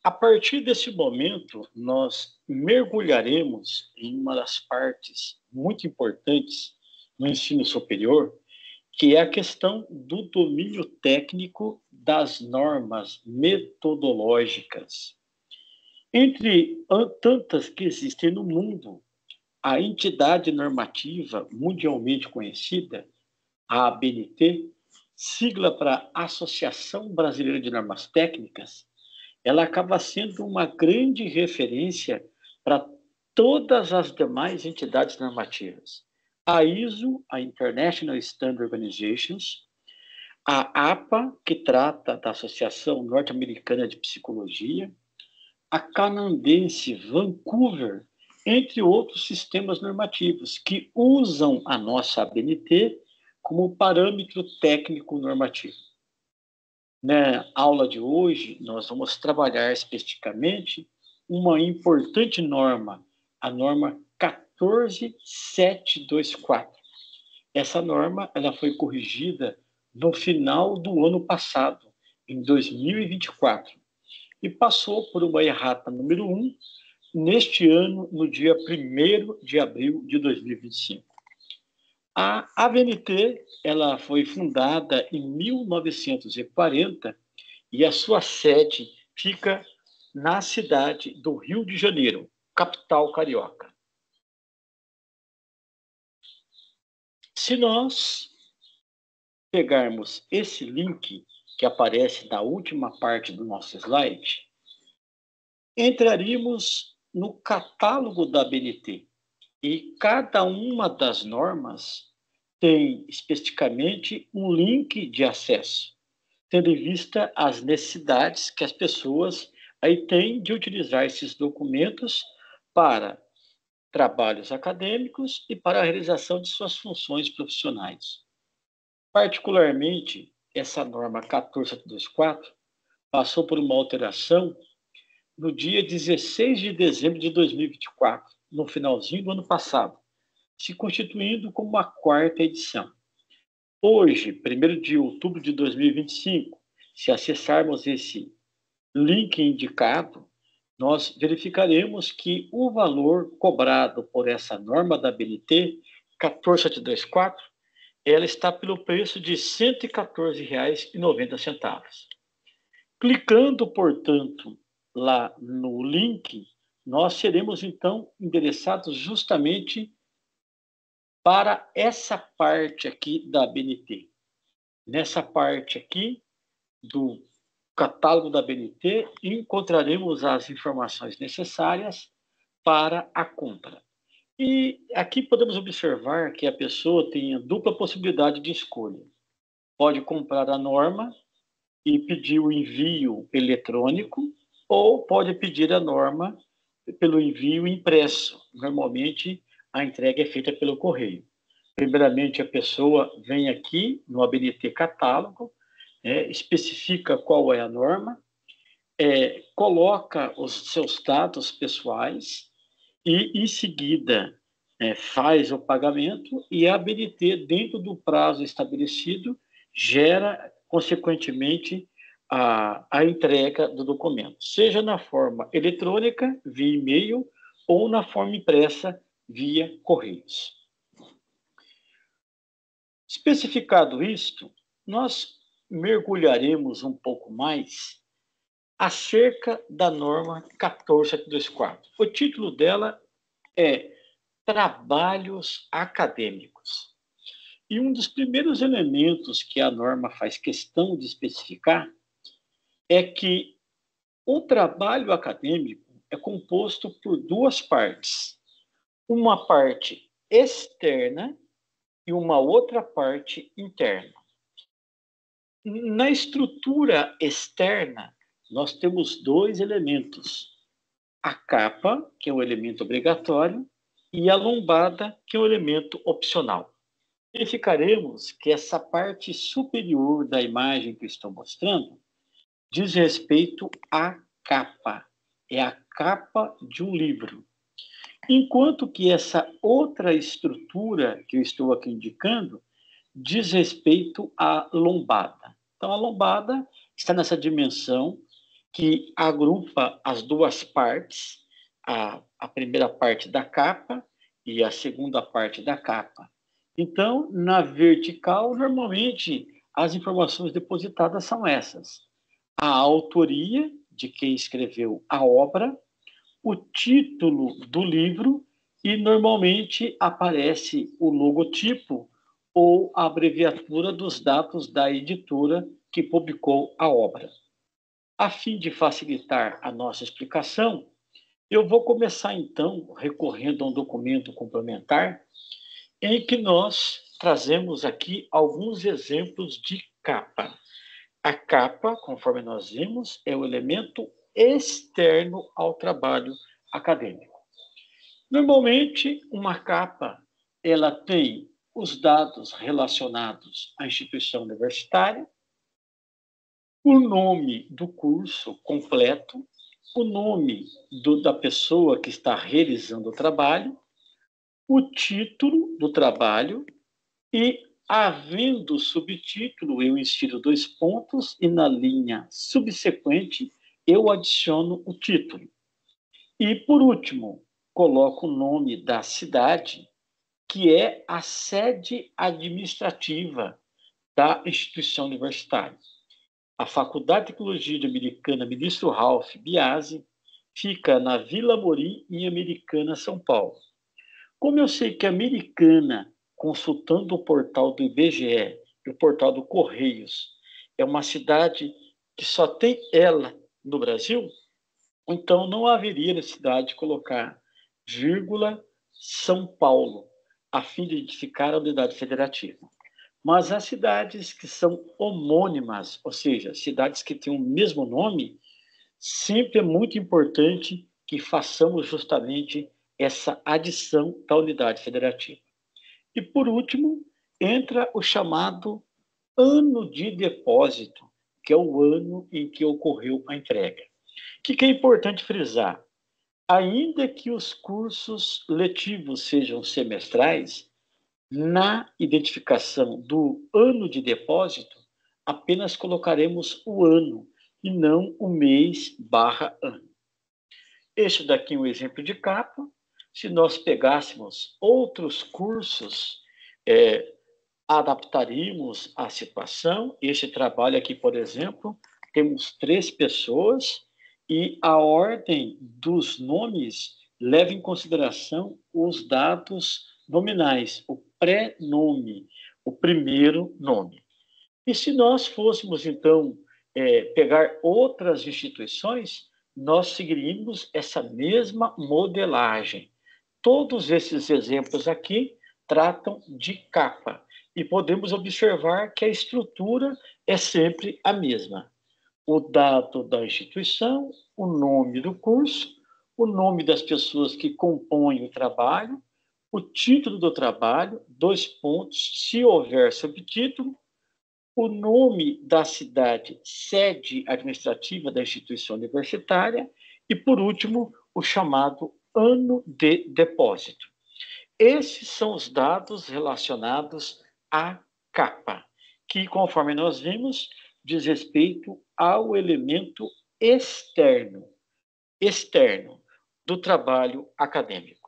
A partir desse momento, nós mergulharemos em uma das partes muito importantes no ensino superior, que é a questão do domínio técnico das normas metodológicas. Entre tantas que existem no mundo, a entidade normativa mundialmente conhecida, a ABNT, sigla para Associação Brasileira de Normas Técnicas, ela acaba sendo uma grande referência para todas as demais entidades normativas. A ISO, a International Standard Organizations, a APA, que trata da Associação Norte-Americana de Psicologia, a canadense Vancouver, entre outros sistemas normativos que usam a nossa ABNT como parâmetro técnico normativo. Na aula de hoje, nós vamos trabalhar especificamente uma importante norma, a norma 14724. Essa norma ela foi corrigida no final do ano passado, em 2024, e passou por uma errata número 1 neste ano, no dia 1º de abril de 2025. A ABNT ela foi fundada em 1940 e a sua sede fica na cidade do Rio de Janeiro, capital carioca. Se nós pegarmos esse link que aparece na última parte do nosso slide, entraríamos no catálogo da ABNT e cada uma das normas tem especificamente um link de acesso, tendo em vista as necessidades que as pessoas aí têm de utilizar esses documentos para trabalhos acadêmicos e para a realização de suas funções profissionais. Particularmente, essa norma 14724 passou por uma alteração no dia 16 de dezembro de 2024, no finalzinho do ano passado, se constituindo como uma 4ª edição. Hoje, 1º de outubro de 2025, se acessarmos esse link indicado, nós verificaremos que o valor cobrado por essa norma da ABNT, 14724, ela está pelo preço de R$ 114,90. Clicando, portanto, lá no link, nós seremos, então, endereçados justamente para essa parte aqui da ABNT. Nessa parte aqui do catálogo da ABNT, encontraremos as informações necessárias para a compra. E aqui podemos observar que a pessoa tem a dupla possibilidade de escolha. Pode comprar a norma e pedir o envio eletrônico, ou pode pedir a norma pelo envio impresso. Normalmente, a entrega é feita pelo correio. Primeiramente, a pessoa vem aqui no ABNT Catálogo, especifica qual é a norma, coloca os seus dados pessoais e, em seguida, faz o pagamento e a ABNT, dentro do prazo estabelecido, gera, consequentemente, a entrega do documento, seja na forma eletrônica, via e-mail, ou na forma impressa, via correios. Especificado isto, nós mergulharemos um pouco mais acerca da norma 14724. O título dela é Trabalhos Acadêmicos. E um dos primeiros elementos que a norma faz questão de especificar é que o trabalho acadêmico é composto por duas partes. Uma parte externa e uma outra parte interna. Na estrutura externa, nós temos dois elementos. A capa, que é um elemento obrigatório, e a lombada, que é um elemento opcional. Verificaremos que essa parte superior da imagem que eu estou mostrando diz respeito à capa. É a capa de um livro. Enquanto que essa outra estrutura que eu estou aqui indicando diz respeito à lombada. Então, a lombada está nessa dimensão que agrupa as duas partes, a primeira parte da capa e a segunda parte da capa. Então, na vertical, normalmente, as informações depositadas são essas: a autoria de quem escreveu a obra, o título do livro e, normalmente, aparece o logotipo ou a abreviatura dos dados da editora que publicou a obra. A fim de facilitar a nossa explicação, eu vou começar, então, recorrendo a um documento complementar, em que nós trazemos aqui alguns exemplos de capa. A capa, conforme nós vimos, é o elemento externo ao trabalho acadêmico. Normalmente, uma capa, ela tem os dados relacionados à instituição universitária, o nome do curso completo, o nome da pessoa que está realizando o trabalho, o título do trabalho e, havendo subtítulo, eu insiro 2 pontos e na linha subsequente eu adiciono o título. E, por último, coloco o nome da cidade, que é a sede administrativa da instituição universitária. A Faculdade de Tecnologia Americana Ministro Ralph Biasi fica na Vila Amorim, em Americana, São Paulo. Como eu sei que a Americana, consultando o portal do IBGE e o portal do Correios, é uma cidade que só tem ela no Brasil, então não haveria necessidade de colocar vírgula São Paulo, a fim de identificar a unidade federativa. Mas as cidades que são homônimas, ou seja, cidades que têm o mesmo nome, sempre é muito importante que façamos justamente essa adição da unidade federativa. E, por último, entra o chamado ano de depósito, que é o ano em que ocorreu a entrega. O que é importante frisar? Ainda que os cursos letivos sejam semestrais, na identificação do ano de depósito, apenas colocaremos o ano e não o mês/ano. Este daqui é um exemplo de capa. Se nós pegássemos outros cursos, adaptaríamos a situação. Este trabalho aqui, por exemplo, temos 3 pessoas e a ordem dos nomes leva em consideração os dados nominais, o pré-nome, o primeiro nome. E se nós fôssemos, então, pegar outras instituições, nós seguiríamos essa mesma modelagem. Todos esses exemplos aqui tratam de capa e podemos observar que a estrutura é sempre a mesma. O dado da instituição, o nome do curso, o nome das pessoas que compõem o trabalho, o título do trabalho, 2 pontos, se houver subtítulo, o nome da cidade, sede administrativa da instituição universitária e, por último, o chamado ano de depósito. Esses são os dados relacionados à capa, que, conforme nós vimos, diz respeito ao elemento externo do trabalho acadêmico.